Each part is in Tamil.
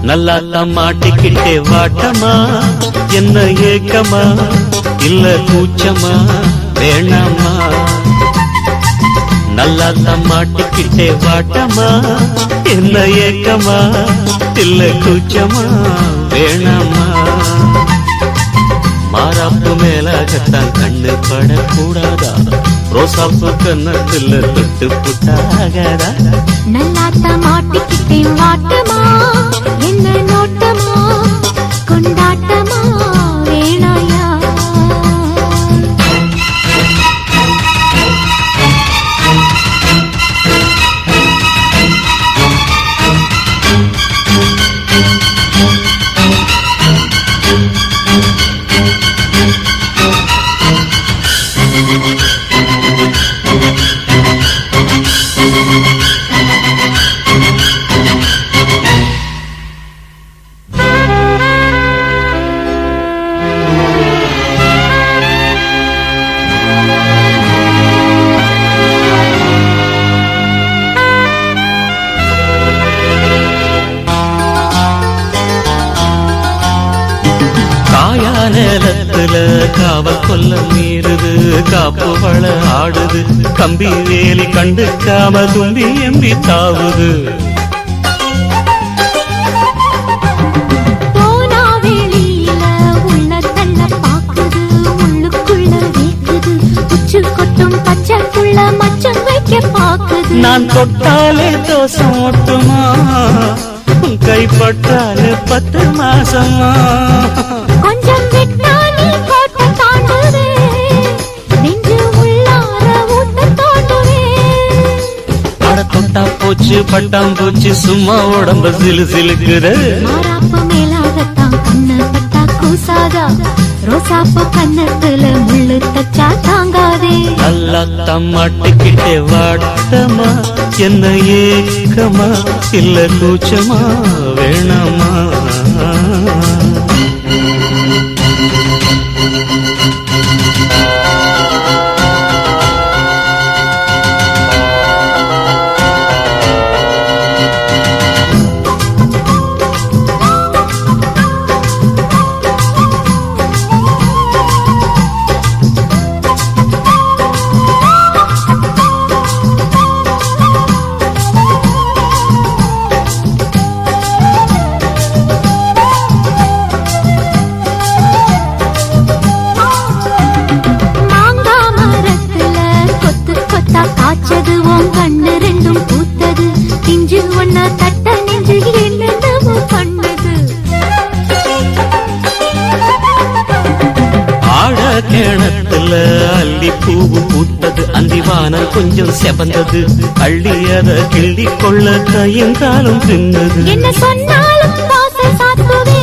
நல்லாத்தான் மாட்டிக்கிட்டே வாட்டமா, என்ன ஏக்கமா இல்ல கூச்சமா வேணாமா? நல்லாத்தான் மாட்டிக்கிட்டே வாட்டமா, என்ன ஏக்கமா இல்ல கூச்சமா வேணாமா? மாறாப்பு மேலாகத்தான் கண்ணு படக்கூடாதா, ரோசாப்பு கண்ணத்துல தொட்டு புட்டாகாதா? நல்லாத்தான் மாட்டிக்கிட்டே வாட்டமா, என்ன நோட்டமா கொண்டாட்டமா வேணாயா? நேரத்துல காவல் கொல்ல மீறுது, காப்பு வள ஆடுது, கம்பி வேலி கண்டுக்காம தும்பி எம்பி தாவுது. போனா வெளியில உள்ள தள்ள பாக்குது, உள்ளுக்குள்ள வீக்குது, உச்சு கொட்டும் பச்சைக்குள்ள மச்சம் வைக்க பாக்குது. நான் தொட்டாலே தோசம் ஓட்டுமா, கைப்பட்டாலே 10 மாசமா? கொஞ்சம் விட்டா நீ கோட்டை தாண்டுவே, நெஞ்சு உள்ளார ஊட்ட தோண்டுவே. அட தொட்டா போச்சு பட்டாம் போச்சு, சும்மா உடம்பு சிலு சிலுக்குது. மாறாப்பு மேலாகத்தான் கண்ணு பட்டா கூசாதா, ரோசாப்பு கண்ணத்துல முள்ளு தச்சா தாங்காதே. நல்லாத்தான் மாட்டிக்கிட்டே வாட்டமா, என்ன ஏக்கமா இல்ல கூச்சமா வேணாமா? காய்ச்சது உன் கண்ணு ரெண்டும் பூத்தது, பிஞ்சு ஒன்னா தட்ட நெஞ்சு என்னென்னமோ பண்ணது. ஆழ கிணத்துல அள்ளி பூவு பூத்தது, அந்திவானம் கொஞ்சம் செவந்தது, அள்ளி அத கிள்ளி கொள்ள கையங்காலும் தின்னது. என்ன சொன்னாலும் வாசல் சாத்துவே,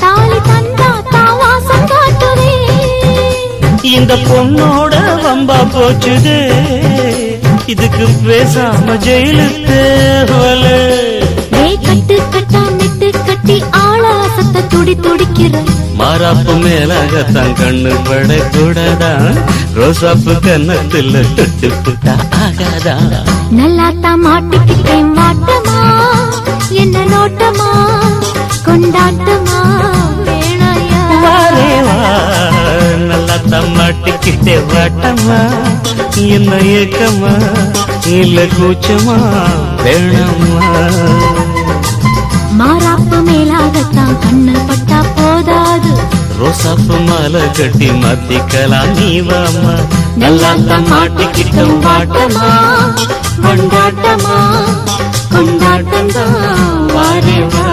தாலி தந்தா தாவாசம் காட்டுவே. இந்த பொண்ணோட வம்பா போச்சுதே, இதுக்கு பேசாம ஜெயிலுக்கு கட்டு கட்டா நெட்டு கட்டி ஆளாசத்தை துடி துடிக்கிற. மாறாப்பு மேலாகத்தான் கண்ணு படக்கூடாதா, ரோசாப்பு கண்ணத்துல தொட்டு புட்டா ஆகாதா? நல்லாத்தான் மாட்டிக்கிட்டேன் வாட்டமா, என்ன நோட்டமா கொண்டாட்டமா வேணாயா? நல்லாத்தான் மாட்டிக்கிட்டே வாட்டமா, என்ன ஏக்கமா இல்ல கூச்சமா வேணாமா? மாறாப்பு மேலாகத்தான் கண்ணு பட்டா போதாது, ரோசாப்பு மாலை கட்டி மாத்திக்கலாம் நீ வாமா. நல்லாத்தான் மாட்டிக்கிட்டும் வாட்டமா, கொண்டாட்டமா கொண்டாட்டம் தான் வாரே வா.